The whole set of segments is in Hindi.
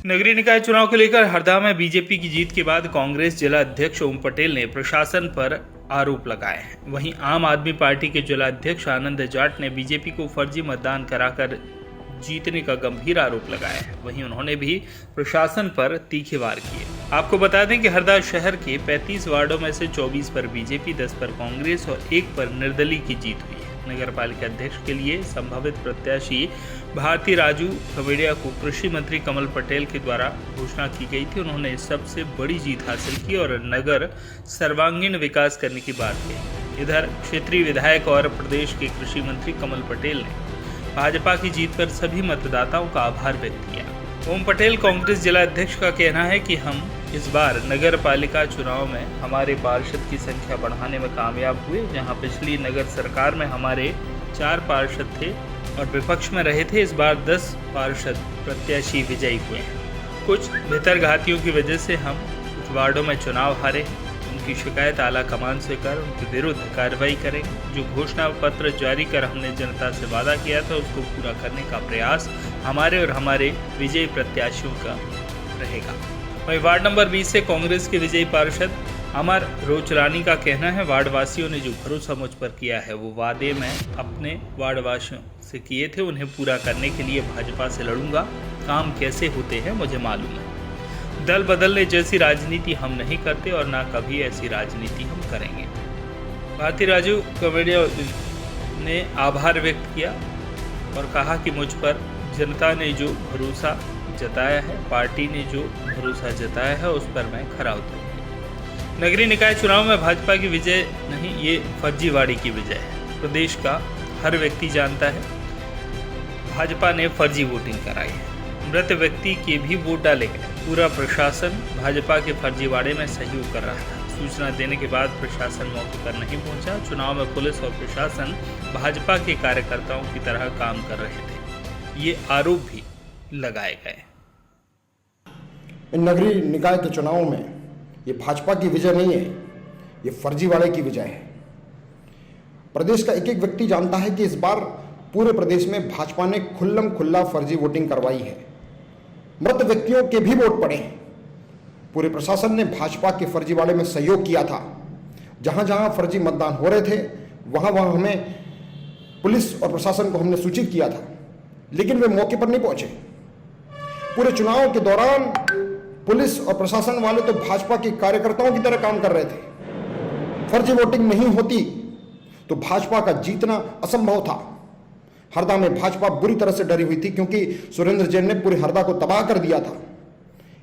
नगरीय निकाय चुनाव को लेकर हरदा में बीजेपी की जीत के बाद कांग्रेस जिला अध्यक्ष ओम पटेल ने प्रशासन पर आरोप लगाए हैं। वहीं आम आदमी पार्टी के जिला अध्यक्ष आनंद जाट ने बीजेपी को फर्जी मतदान कराकर जीतने का गंभीर आरोप लगाया है। वहीं उन्होंने भी प्रशासन पर तीखे वार किए। आपको बता दें कि हरदा शहर के 35 वार्डों में से 24 पर बीजेपी, 10 पर कांग्रेस और 1 पर निर्दलीय की जीत हुई है। नगर पालिका अध्यक्ष के लिए संभावित प्रत्याशी भारती राजू खवेड़िया को कृषि मंत्री कमल पटेल के द्वारा घोषणा की गई थी। उन्होंने सबसे बड़ी जीत हासिल की और नगर सर्वांगीण विकास करने की बात कही। इधर क्षेत्रीय विधायक और प्रदेश के कृषि मंत्री कमल पटेल ने भाजपा की जीत पर सभी मतदाताओं का आभार व्यक्त किया। ओम पटेल कांग्रेस जिला अध्यक्ष का कहना है कि हम इस बार नगर पालिका चुनाव में हमारे पार्षद की संख्या बढ़ाने में कामयाब हुए। जहां पिछली नगर सरकार में हमारे 4 पार्षद थे और विपक्ष में रहे थे, इस बार 10 पार्षद प्रत्याशी विजयी हुए हैं। कुछ भीतरघातियों की वजह से हम कुछ वार्डों में चुनाव हारे। उनकी शिकायत आला कमान से कर उनके विरुद्ध कार्रवाई करेंगे। जो घोषणा पत्र जारी कर हमने जनता से वादा किया था उसको पूरा करने का प्रयास हमारे और हमारे विजयी प्रत्याशियों का रहेगा। वहीं वार्ड नंबर 20 से कांग्रेस के विजयी पार्षद अमर रोचरानी का कहना है, वार्ड वासियों ने जो भरोसा मुझ पर किया है वो वादे मैं अपने वार्ड वासियों से किए थे, उन्हें पूरा करने के लिए भाजपा से लड़ूंगा। काम कैसे होते हैं मुझे मालूम है। दल बदलने जैसी राजनीति हम नहीं करते और ना कभी ऐसी राजनीति हम करेंगे। भारती राजू खवेड़िया ने आभार व्यक्त किया और कहा कि मुझ पर जनता ने जो भरोसा जताया है, पार्टी ने जो भरोसा जताया है, उस पर मैं खरा उतरूंगा। नगरीय निकाय चुनाव में भाजपा की विजय नहीं, ये फर्जीवाड़ी की विजय है। प्रदेश का हर व्यक्ति जानता है भाजपा ने फर्जी वोटिंग कराई है। मृत व्यक्ति के भी वोट डाले गए। पूरा प्रशासन भाजपा के फर्जीवाड़े में सहयोग कर रहा था। सूचना देने के बाद प्रशासन मौके पर नहीं पहुंचा। चुनाव में पुलिस और प्रशासन भाजपा के कार्यकर्ताओं की तरह काम कर रहे थे, ये आरोप भी लगाए गए। इन नगरीय निकाय के चुनाव में ये भाजपा की विजय नहीं है, ये फर्जीवाड़े की विजय है। प्रदेश का एक एक व्यक्ति जानता है कि इस बार पूरे प्रदेश में भाजपा ने खुल्लम खुल्ला फर्जी वोटिंग करवाई है। मृत व्यक्तियों के भी वोट पड़े हैं। पूरे प्रशासन ने भाजपा के फर्जीवाड़े में सहयोग किया था। जहां जहां फर्जी मतदान हो रहे थे वहां वहां हमें पुलिस और प्रशासन को हमने सूचित किया था, लेकिन वे मौके पर नहीं पहुंचे। पूरे चुनाव के दौरान पुलिस और प्रशासन वाले तो भाजपा के कार्यकर्ताओं की तरह काम कर रहे थे। फर्जी वोटिंग नहीं होती तो भाजपा का जीतना असंभव था। हरदा में भाजपा बुरी तरह से डरी हुई थी क्योंकि सुरेंद्र जैन ने पूरे हरदा को तबाह कर दिया था।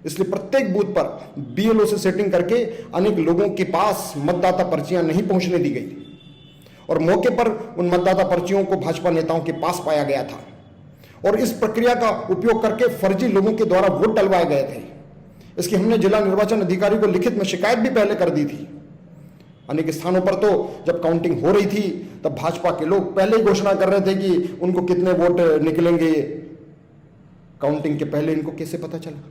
इसलिए प्रत्येक बूथ पर बीएलओ से सेटिंग करके अनेक लोगों के पास मतदाता पर्चियां नहीं पहुंचने दी गई और मौके पर उन मतदाता पर्चियों को भाजपा नेताओं के पास पाया गया था और इस प्रक्रिया का उपयोग करके फर्जी लोगों के द्वारा वोट डलवाए गए थे। इसकी हमने जिला निर्वाचन अधिकारी को लिखित में शिकायत भी पहले कर दी थी। अनेक स्थानों पर तो जब काउंटिंग हो रही थी तब भाजपा के लोग पहले ही घोषणा कर रहे थे कि उनको कितने वोट निकलेंगे। काउंटिंग के पहले इनको कैसे पता चला?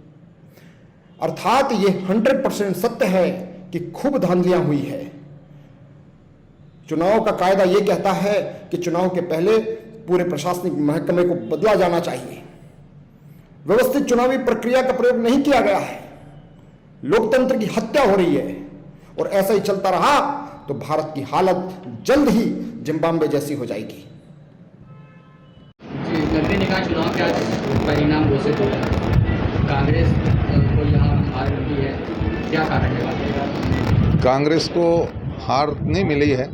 अर्थात ये 100% सत्य है कि खूब धांधलियां हुई है। चुनाव का कायदा यह कहता है कि चुनाव के पहले पूरे प्रशासनिक महकमे को बदला जाना चाहिए। व्यवस्थित चुनावी प्रक्रिया का प्रयोग नहीं किया गया है। लोकतंत्र की हत्या हो रही है और ऐसा ही चलता रहा तो भारत की हालत जल्द ही जिम्बाब्वे जैसी हो जाएगी। जी, नगरीय निकाय चुनाव के आज परिणाम घोषित हो गया। कांग्रेस को यहाँ हार मिली है, क्या कारण है? कांग्रेस को हार नहीं मिली है,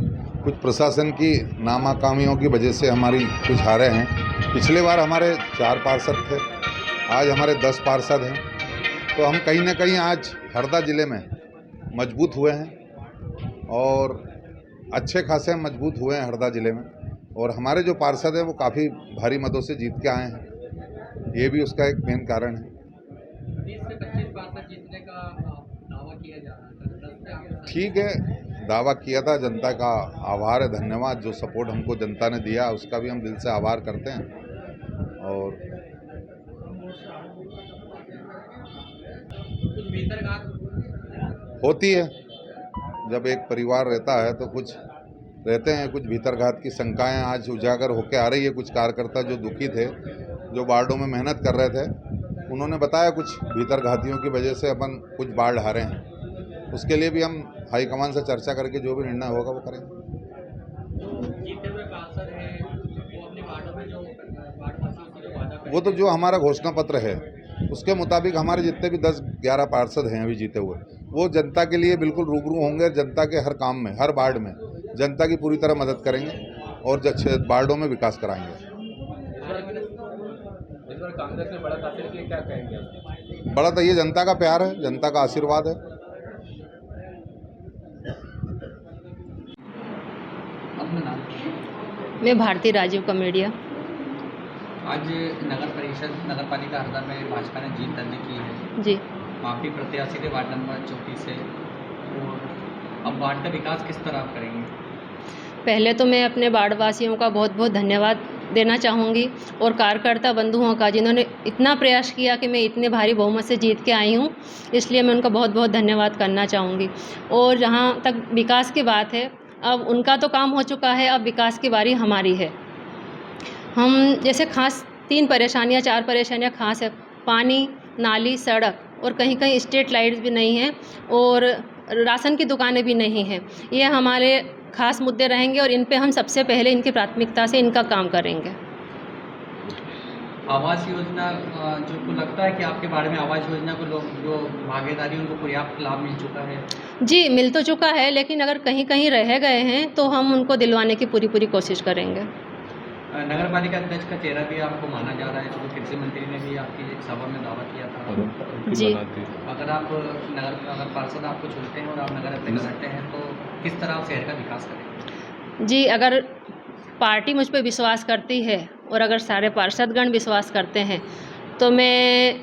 कुछ प्रशासन की नाकामियों की वजह से हमारी कुछ हारे हैं। पिछले बार हमारे 4 पार्षद थे, आज हमारे 10 पार्षद हैं। तो हम कहीं ना कहीं आज हरदा ज़िले में मजबूत हुए हैं और अच्छे खासे मजबूत हुए हैं हरदा ज़िले में। और हमारे जो पार्षद हैं वो काफ़ी भारी मतों से जीत के आए हैं, ये भी उसका एक मेन कारण है। 20 से 25 पार्षद जीतने का दावा किया जा रहा है। ठीक है, दावा किया था, जनता का आभार है, धन्यवाद। जो सपोर्ट हमको जनता ने दिया उसका भी हम दिल से आभार करते हैं। और होती है, जब एक परिवार रहता है तो कुछ रहते हैं, कुछ भीतरघात की शंकाएं आज उजागर होकर आ रही है। कुछ कार्यकर्ता जो दुखी थे, जो वार्डों में मेहनत कर रहे थे, उन्होंने बताया कुछ भीतर घातियों की वजह से अपन कुछ बाढ़ हारे हैं, उसके लिए भी हम हाईकमान से चर्चा करके जो भी निर्णय होगा वो करेंगे। जीते हुए पार्षद हैं वो अपने वार्डों में जो वार्डवासियों से जो वादा करें, वो तो जो हमारा घोषणा पत्र है उसके मुताबिक हमारे जितने भी 10-11 पार्षद हैं अभी जीते हुए, वो जनता के लिए बिल्कुल रूबरू होंगे। जनता के हर काम में, हर वार्ड में जनता की पूरी तरह मदद करेंगे और वार्डों में विकास कराएंगे। इस बार कांग्रेस ने बड़ा हासिल किया, क्या कहेंगे? बड़ा तो ये जनता का प्यार है, जनता का आशीर्वाद है। अपना नाम? मैं भारती राजीव कमेडिया। आज नगर परिषद नगर पालिका हरदा में भाजपा ने जीत दर्ज की है। जी, माफी प्रत्याशी थे वार्ड नंबर 34 से, और अब वार्ड का विकास किस तरह आप करेंगे? पहले तो मैं अपने वार्डवासियों का बहुत बहुत धन्यवाद देना चाहूँगी और कार्यकर्ता बंधुओं का, जिन्होंने इतना प्रयास किया कि मैं इतने भारी बहुमत से जीत के आई हूँ, इसलिए मैं उनका बहुत बहुत धन्यवाद करना चाहूँगी। और जहाँ तक विकास की बात है, अब उनका तो काम हो चुका है, अब विकास की बारी हमारी है। हम जैसे खास 3 परेशानियाँ 4 परेशानियाँ खास है, पानी, नाली, सड़क, और कहीं कहीं स्ट्रीट लाइट्स भी नहीं हैं और राशन की दुकानें भी नहीं हैं। ये हमारे खास मुद्दे रहेंगे और इन पे हम सबसे पहले इनकी प्राथमिकता से इनका काम करेंगे। आवास योजना, जो को लगता है कि आपके बारे में आवास योजना को लोग जो भागीदारी उनको पर्याप्त लाभ मिल चुका है? जी, मिल तो चुका है, लेकिन अगर कहीं कहीं रह गए हैं तो हम उनको दिलवाने की पूरी कोशिश करेंगे। नगर पालिका अध्यक्ष का चेहरा भी आपको माना जा रहा है, क्योंकि कृषि मंत्री ने भी आपकी एक सभा में दावा किया था। जी, अगर आप अगर पार्षद आपको चुनते हैं और आप नगर अध्यक्ष बनते हैं तो किस तरह आप शहर का विकास करेंगे? जी, अगर पार्टी मुझ पर विश्वास करती है और अगर सारे पार्षदगण विश्वास करते हैं तो मैं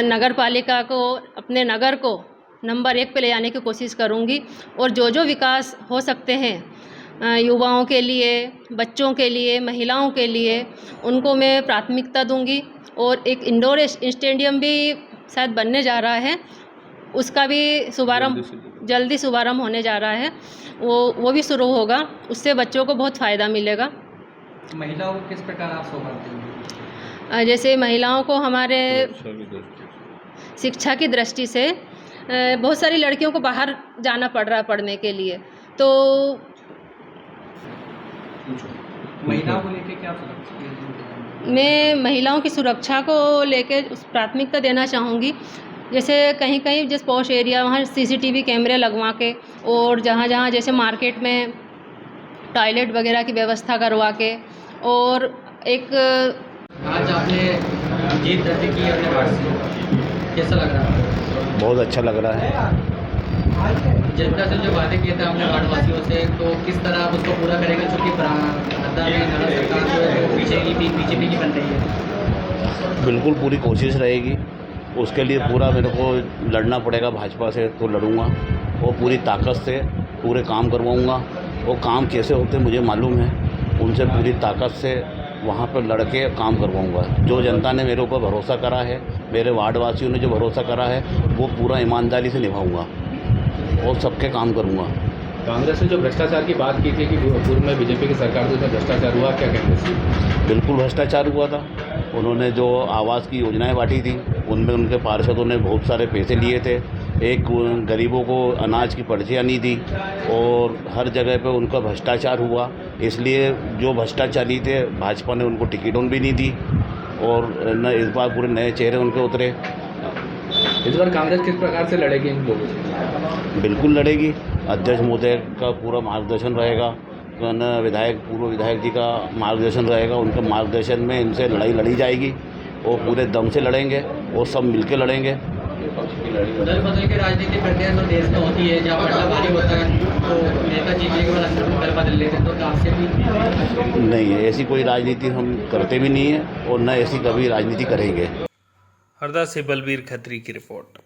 नगर पालिका को, अपने नगर को नंबर 1 पे ले जाने की कोशिश करूँगी और जो विकास हो सकते हैं युवाओं के लिए, बच्चों के लिए, महिलाओं के लिए, उनको मैं प्राथमिकता दूंगी। और एक इंडोर स्टेडियम भी शायद बनने जा रहा है, उसका भी जल्दी शुभारंभ होने जा रहा है, वो भी शुरू होगा, उससे बच्चों को बहुत फ़ायदा मिलेगा। महिलाओं को किस प्रकार आप शोभा देंगे? जैसे महिलाओं को हमारे शिक्षा की दृष्टि से बहुत सारी लड़कियों को बाहर जाना पड़ रहा है पढ़ने के लिए, तो महिलाओं को लेकर क्या सुरक्षा? मैं महिलाओं की सुरक्षा को लेकर प्राथमिकता देना चाहूँगी। जैसे कहीं कहीं जिस पॉश एरिया, वहाँ CCTV कैमरे लगवा के, और जहाँ जहाँ जैसे मार्केट में टॉयलेट वगैरह की व्यवस्था करवा के, और एक आज आपने जीत दर्ज की अपने वार्ड से, कैसा लग रहा है? बहुत अच्छा लग रहा है। जनता से जो वादे किए थे हमने वार्डवासियों से, तो किस तरह आप उसको पूरा करेंगे? चूँकि हरदा में नगर सरकार जो है वो बीजेपी की बन रही है। बिल्कुल पूरी कोशिश रहेगी, उसके लिए पूरा मेरे को लड़ना पड़ेगा भाजपा से, तो लड़ूंगा और पूरी ताकत से पूरे काम करवाऊंगा। वो काम कैसे होते मुझे मालूम है, उनसे पूरी ताकत से वहाँ पर लड़के काम करवाऊंगा। जो जनता ने मेरे ऊपर भरोसा करा है, मेरे वार्डवासियों ने जो भरोसा करा है, वो पूरा ईमानदारी से निभाऊंगा और सबके काम करूंगा। कांग्रेस ने जो भ्रष्टाचार की बात की थी कि पूर्व में बीजेपी की सरकार से भ्रष्टाचार हुआ, क्या कहेंगे? बिल्कुल भ्रष्टाचार हुआ था। उन्होंने जो आवास की योजनाएं बांटी थी, उनमें उनके पार्षदों ने बहुत सारे पैसे लिए थे। एक गरीबों को अनाज की पर्चियाँ नहीं दी और हर जगह पे उनका भ्रष्टाचार हुआ, इसलिए जो भ्रष्टाचारी थे भाजपा ने उनको टिकट भी नहीं दी और न इस बार पूरे नए चेहरे उनके उतरे। इस बार कांग्रेस किस प्रकार से लड़ेगी इन लोगों से? बिल्कुल लड़ेगी। अध्यक्ष महोदय का पूरा मार्गदर्शन रहेगा, पूर्व विधायक जी का मार्गदर्शन रहेगा। उनके मार्गदर्शन में इनसे लड़ाई लड़ी जाएगी और पूरे दम से लड़ेंगे और सब मिलकर लड़ेंगे। दल बदल के राजनीति करते हैं तो देश में होती है, जहाँ पलटा भारी होता है तो नेता जीतने के बाद अंदर दल बदल लेते हैं, तो आपसे भी नहीं है ऐसी कोई राजनीति, हम करते भी नहीं है और न ऐसी कभी राजनीति करेंगे। हरदा से बलबीर खत्री की रिपोर्ट।